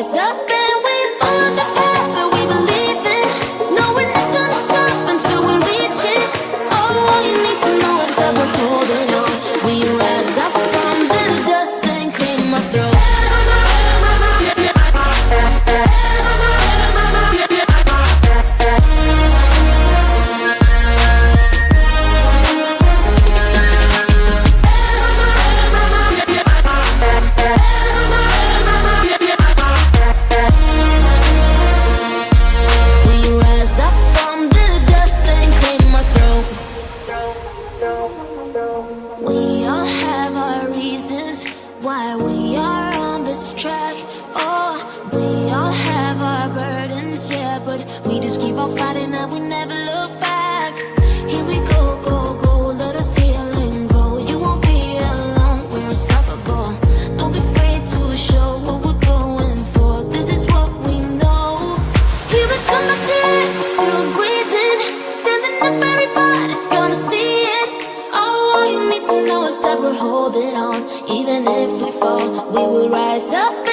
rise up and we follow the path that we believe in. No, we're not gonna stop until we reach it. Oh, all you need to know is that we're holding on. We rise up from the dust and clean my throat. We all have our reasons why we are on this track. Oh, we all have our burdens, yeah, but we just keep on fighting and we never look back. Here we go, go, go, let us heal and grow. You won't be alone, we're unstoppable. Don't be afraid to show what we're going for. This is what we know. Here we come, my tears, we're still breathing. Standing up, everybody's gonna see it. All you need to know is that we're holding on. Even if we fall, we will rise up.